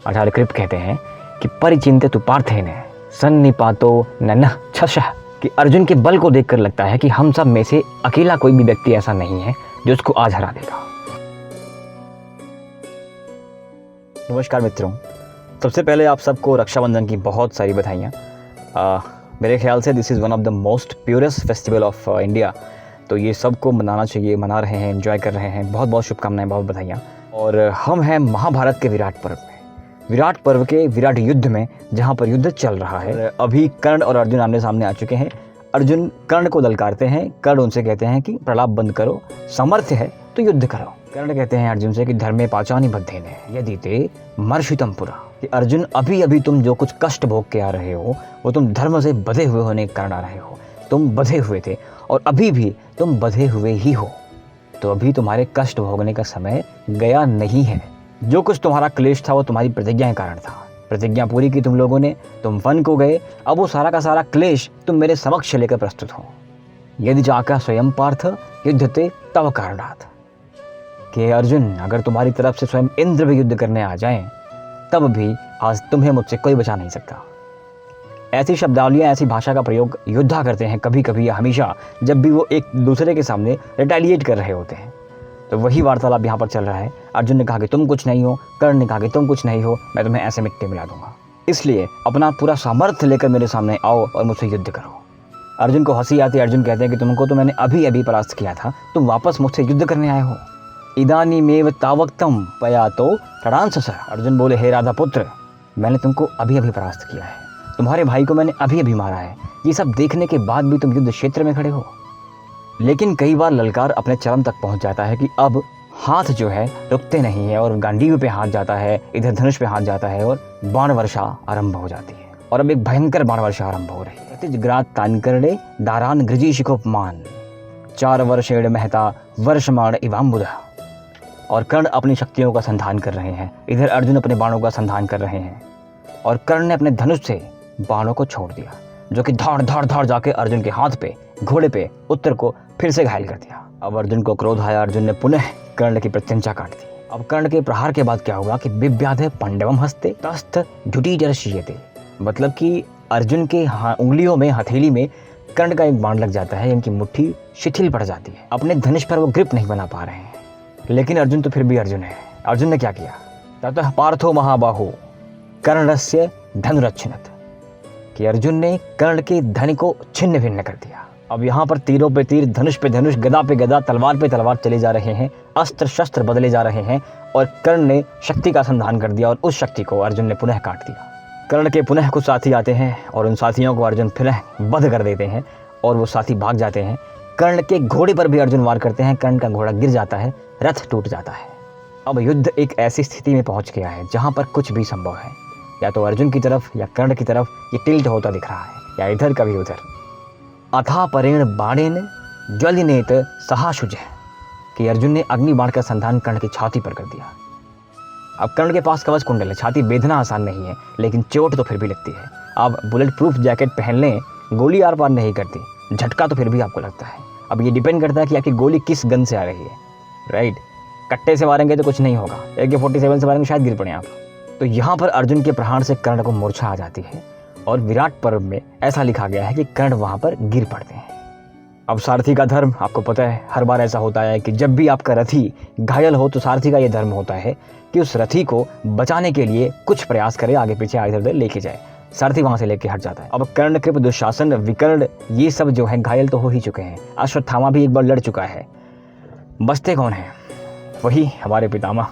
आचार्य कृप कहते हैं कि परिचिंतित पार्थेन सन्निपातो नन्ह छशः, कि अर्जुन के बल को देखकर लगता है कि हम सब में से अकेला कोई भी व्यक्ति ऐसा नहीं है जो उसको आज हरा देगा। नमस्कार मित्रों, सबसे पहले आप सबको रक्षाबंधन की बहुत सारी बधाइयाँ। मेरे ख्याल से this is one of the most purest festival of India, तो ये सबको मनाना चाहिए, मना रहे हैं, एंजॉय कर रहे हैं। बहुत बहुत शुभकामनाएं, बहुत बधाइयाँ। और हम हैं महाभारत के विराट पर्व में, विराट पर्व के विराट युद्ध में, जहाँ पर युद्ध चल रहा है। अभी कर्ण और अर्जुन आमने सामने आ चुके हैं। अर्जुन कर्ण को ललकारते हैं, कर्ण उनसे कहते हैं कि प्रलाप बंद करो, सामर्थ्य है तो युद्ध करो। कर्ण कहते हैं अर्जुन से कि धर्मे पाचानि बद्धेन यदि ते मर्षितम पुरा, कि अर्जुन अभी अभी तुम जो कुछ कष्ट भोग के आ रहे हो वो तुम धर्म से बधे हुए होने के कारण आ रहे हो। तुम बधे हुए थे और अभी भी तुम बधे हुए ही हो, तो अभी तुम्हारे कष्ट भोगने का समय गया नहीं है। जो कुछ तुम्हारा क्लेश था वो तुम्हारी प्रतिज्ञा के कारण था। प्रतिज्ञा पूरी की तुम लोगों ने, तुम वन को गए, अब वो सारा का सारा क्लेश तुम मेरे समक्ष लेकर प्रस्तुत हो। यदि जाका स्वयं पार्थ युद्धते तव कारणात्, कि अर्जुन अगर तुम्हारी तरफ से स्वयं इंद्र भी युद्ध करने आ जाएं तब भी आज तुम्हें मुझसे कोई बचा नहीं सकता। ऐसी शब्दावलियाँ, ऐसी भाषा का प्रयोग योद्धा करते हैं कभी कभी या हमेशा, जब भी वो एक दूसरे के सामने रिटेलिएट कर रहे होते हैं। तो वही वार्तालाप यहाँ पर चल रहा है। अर्जुन ने कहा कि तुम कुछ नहीं हो, कर्ण ने कहा कि तुम कुछ नहीं हो, मैं तुम्हें ऐसे मिट्टी मिला दूंगा, इसलिए अपना पूरा सामर्थ्य लेकर मेरे सामने आओ और मुझसे युद्ध करो। अर्जुन को हंसी आती है। अर्जुन कहते हैं कि तुमको तो मैंने अभी अभी परास्त किया था, तुम वापस मुझसे युद्ध करने आए हो। इदानीमेव तावक्तम पयातो रणंसस, अर्जुन बोले हे राधा पुत्र, मैंने तुमको अभी अभी परास्त किया है, तुम्हारे भाई को मैंने अभी अभी मारा है। ये सब देखने के बाद भी तुम युद्ध क्षेत्र में खड़े हो। लेकिन कई बार ललकार अपने चरम तक पहुंच जाता है कि अब हाथ जो है रुकते नहीं है और गांडीव पे हाथ जाता है, इधर धनुष पे हाथ जाता है और बाण वर्षा आरंभ हो जाती है। और अब एक भयंकर बाण वर्षा आरंभ हो रही है। तिजग्रात तानकर्णे दारान गृजी शिखोपमान 4 वर्षेण महता वर्षमाण इवाम्बुध। और कर्ण अपनी शक्तियों का संधान कर रहे हैं, इधर अर्जुन अपने बाणों का संधान कर रहे हैं। और कर्ण ने अपने धनुष से बाणों को छोड़ दिया, जो कि धाड़ धाड़ धाड़ जाके अर्जुन के हाथ पे, घोड़े पे उत्तर को फिर से घायल कर दिया। अब अर्जुन को क्रोध आया। अर्जुन ने पुनः कर्ण की प्रत्यंचा काट दी। अब कर्ण के प्रहार के बाद क्या हुआ कि बिव्याधे पांडवम हस्ते तस्थ झुटी जरशीयते, मतलब कि अर्जुन के उंगलियों में, हथेली में कर्ण का एक बाण लग जाता है, इनकी मुट्ठी शिथिल पड़ जाती है। अपने धनुष पर वो ग्रिप नहीं बना पा रहे हैं। लेकिन अर्जुन तो फिर भी अर्जुन है। अर्जुन ने क्या किया? ततः पार्थो महाबाहो कर्णस्य धनुरच्छिन्नत, कि अर्जुन ने कर्ण के धन को छिन्न भिन्न कर दिया। अब यहाँ पर तीरों पे तीर, धनुष पे धनुष, गदा पे गदा, तलवार पे तलवार चले जा रहे हैं, अस्त्र शस्त्र बदले जा रहे हैं। और कर्ण ने शक्ति का संधान कर दिया और उस शक्ति को अर्जुन ने पुनः काट दिया। कर्ण के पुनः कुछ साथी आते हैं और उन साथियों को अर्जुन पुनः वध कर देते हैं और वो साथी भाग जाते हैं। कर्ण के घोड़े पर भी अर्जुन वार करते हैं, कर्ण का घोड़ा गिर जाता है, रथ टूट जाता है। अब युद्ध एक ऐसी स्थिति में पहुंच गया है जहां पर कुछ भी संभव है। या तो अर्जुन की तरफ या कर्ण की तरफ ये टिल्ट होता दिख रहा है, या इधर कभी उधर। अथा परेण बाणेन ज्वलिनेत सहाशुज, कि अर्जुन ने अग्नि बाण का संधान कर्ण की छाती पर कर दिया। अब कर्ण के पास कवच कुंडल है, छाती बेधना आसान नहीं है, लेकिन चोट तो फिर भी लगती है। आप बुलेट प्रूफ जैकेट पहन लें, गोली आर पार नहीं करती, झटका तो फिर भी आपको लगता है। अब ये डिपेंड करता है कि आपकी गोली किस गन से आ रही है, राइट। कट्टे से मारेंगे तो कुछ नहीं होगा, AK-47 से मारेंगे शायद गिर पड़े आप। तो यहाँ पर अर्जुन के प्रहार से कर्ण को मूर्छा आ जाती है और विराट पर्व में ऐसा लिखा गया है कि कर्ण वहाँ पर गिर पड़ते हैं। अब सारथी का धर्म आपको पता है, हर बार ऐसा होता है कि जब भी आपका रथी घायल हो तो सारथी का ये धर्म होता है कि उस रथी को बचाने के लिए कुछ प्रयास करे, आगे पीछे इधर उधर लेके जाए। सारथी वहाँ से लेके हट जाता है। अब कर्ण, कृप, दुशासन, विकर्ण, ये सब जो है घायल तो हो ही चुके हैं। अश्वत्थामा भी एक बार लड़ चुका है। बचते कौन है? वही हमारे पितामह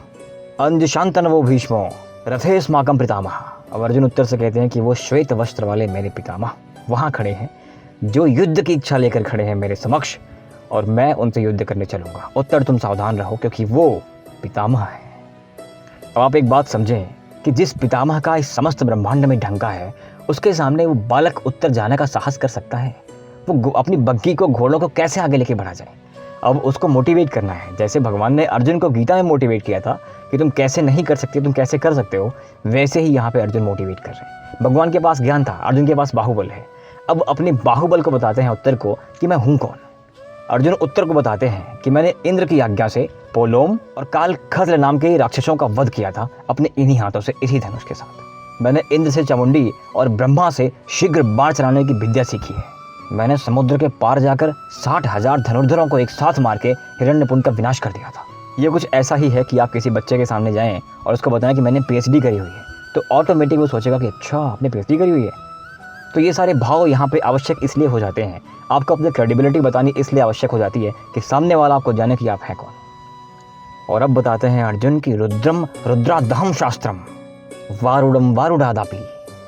अंजशांतनवो भीष्मो रथेस्माकं पितामह। अब अर्जुन उत्तर से कहते हैं कि वो श्वेत वस्त्र वाले मेरे पितामह वहाँ खड़े हैं, जो युद्ध की इच्छा लेकर खड़े हैं मेरे समक्ष, और मैं उनसे युद्ध करने चलूंगा। उत्तर तुम सावधान रहो, क्योंकि वो पितामह है। अब आप एक बात समझें कि जिस पितामह का इस समस्त ब्रह्मांड में ढंका है, उसके सामने वो बालक उत्तर जाने का साहस कर सकता है? वो अपनी बग्घी को, घोड़ों को कैसे आगे लेके बढ़ा जाए? अब उसको मोटिवेट करना है। जैसे भगवान ने अर्जुन को गीता में मोटिवेट किया था कि तुम कैसे नहीं कर सकते, तुम कैसे कर सकते हो, वैसे ही यहाँ पे अर्जुन मोटिवेट कर रहे हैं। भगवान के पास ज्ञान था, अर्जुन के पास बाहुबल है। अब अपने बाहुबल को बताते हैं उत्तर को कि मैं हूँ कौन। अर्जुन उत्तर को बताते हैं कि मैंने इंद्र की आज्ञा से पोलोम और कालखद्र नाम के राक्षसों का वध किया था अपने इन्हीं हाथों से, इसी धनुष के साथ। मैंने इंद्र से चामुंडी और ब्रह्मा से शीघ्र बाण चलाने की विद्या सीखी है। मैंने समुद्र के पार जाकर 60,000 धनुर्धरों को एक साथ मार के हिरण्यपुंड का विनाश कर दिया था। ये कुछ ऐसा ही है कि आप किसी बच्चे के सामने जाएं और उसको बताएं कि मैंने PhD करी हुई है, तो ऑटोमेटिक वो सोचेगा कि अच्छा आपने PhD करी हुई है। तो ये सारे भाव यहाँ पे आवश्यक इसलिए हो जाते हैं, आपको अपनी क्रेडिबिलिटी बतानी इसलिए आवश्यक हो जाती है कि सामने वाला आपको जाने कि आप हैं कौन। और अब बताते हैं अर्जुन की रुद्रम रुद्रादहम शास्त्रम वारुणम वारुणादापि,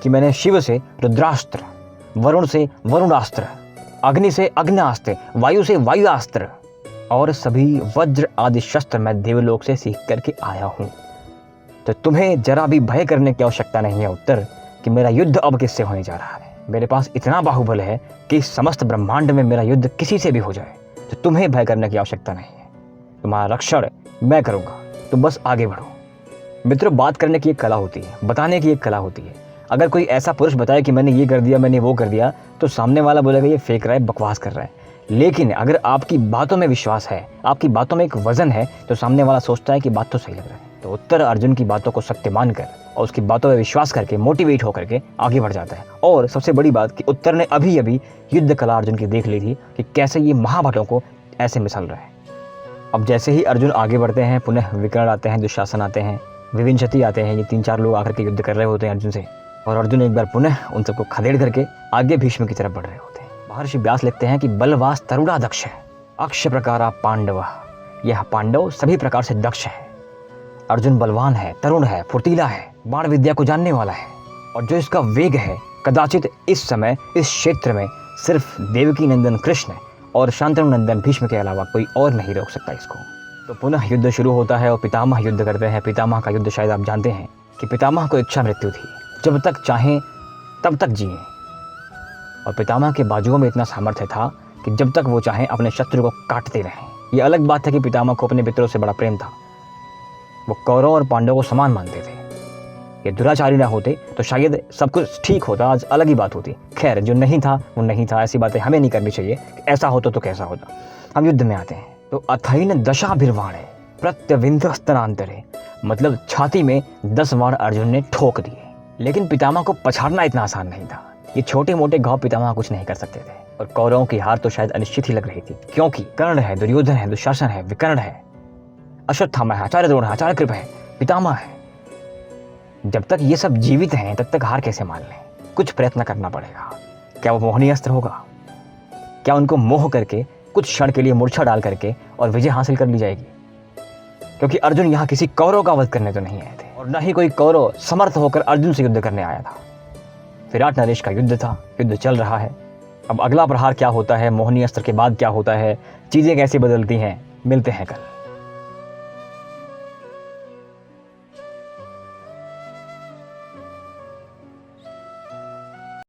कि मैंने शिव से रुद्रास्त्र, वरुण से वरुणास्त्र, अग्नि से अग्नास्त्र, वायु से वायुआस्त्र और सभी वज्र आदि शस्त्र मैं देवलोक से सीख करके आया हूँ। तो तुम्हें जरा भी भय करने की आवश्यकता नहीं है उत्तर कि मेरा युद्ध अब किससे होने जा रहा है। मेरे पास इतना बाहुबल है कि समस्त ब्रह्मांड में मेरा युद्ध किसी से भी हो जाए, तो तुम्हें भय करने की आवश्यकता नहीं है। तुम्हारा रक्षण मैं करूँगा, तुम बस आगे बढ़ो। मित्रों, बात करने की एक कला होती है, बताने की एक कला होती है। अगर कोई ऐसा पुरुष बताए कि मैंने ये कर दिया, मैंने वो कर दिया, तो सामने वाला बोलेगा ये फेंक रहा है, बकवास कर रहा है। लेकिन अगर आपकी बातों में विश्वास है, आपकी बातों में एक वजन है, तो सामने वाला सोचता है कि बात तो सही लग रहा है। तो उत्तर अर्जुन की बातों को सत्य मानकर और उसकी बातों में विश्वास करके मोटिवेट होकर के आगे बढ़ जाता है। और सबसे बड़ी बात कि उत्तर ने अभी अभी युद्ध कला अर्जुन की देख ली थी कि कैसे ये महाभटों को ऐसे मिसल रहे हैं। अब जैसे ही अर्जुन आगे बढ़ते हैं, पुनः विकर्ण आते हैं, दुशासन आते हैं, विविंशति आते हैं, ये 3-4 लोग आकर के युद्ध कर रहे होते हैं अर्जुन से। और अर्जुन एक बार पुनः उन सबको खदेड़ करके आगे भीष्म की तरफ बढ़ रहे होते हैं। महर्षि व्यास लिखते हैं कि बलवास तरुणा दक्ष है, अक्ष प्रकारा पांडव, यह पांडव सभी प्रकार से दक्ष है। अर्जुन बलवान है, तरुण है, फुर्तीला है, बाण विद्या को जानने वाला है, और जो इसका वेग है कदाचित इस समय इस क्षेत्र में सिर्फ देवकी नंदन कृष्ण और शांतनु नंदन भीष्म के अलावा कोई और नहीं रोक सकता इसको। तो पुनः युद्ध शुरू होता है और पितामह युद्ध करते हैं। पितामह का युद्ध शायद आप जानते हैं कि पितामह को इच्छा मृत्यु थी, जब तक चाहें तब तक जिए। और पितामह के बाजुओं में इतना सामर्थ्य था कि जब तक वो चाहें अपने शत्रु को काटते रहें। ये अलग बात है कि पितामह को अपने मित्रों से बड़ा प्रेम था, वो कौरव और पांडवों को समान मानते थे। ये दुराचारी ना होते तो शायद सब कुछ ठीक होता, आज अलग ही बात होती। खैर, जो नहीं था वो नहीं था, ऐसी बातें हमें नहीं करनी चाहिए। ऐसा होता तो कैसा होता। हम युद्ध में आते हैं तो अथैन दशाभिर्वाणे प्रत्यविंधस्तनांतरे, मतलब छाती में 10 वाण अर्जुन ने ठोक दिए। लेकिन पितामह को पछाड़ना इतना आसान नहीं था। ये छोटे मोटे घाव पितामह कुछ नहीं कर सकते थे। और कौरवों की हार तो शायद अनिश्चित ही लग रही थी, क्योंकि कर्ण है, दुर्योधन है, दुशासन है, विकर्ण है, अश्वत्थामा है, आचार्य द्रोण है, आचार्य कृप है, पितामह है। जब तक ये सब जीवित हैं तब तक हार कैसे मान लें? कुछ प्रयत्न करना पड़ेगा। क्या वो मोहनी अस्त्र होगा? क्या उनको मोह करके कुछ क्षण के लिए मूर्छा डाल करके और विजय हासिल कर ली जाएगी? क्योंकि अर्जुन यहाँ किसी कौरव का वध करने तो नहीं आए थे, और न ही कोई कौरव समर्थ होकर अर्जुन से युद्ध करने आया था। विराट नरेश का युद्ध था, युद्ध चल रहा है। अब अगला प्रहार क्या होता है, मोहनी अस्त्र के बाद क्या होता है, चीजें कैसे बदलती हैं, मिलते हैं कल।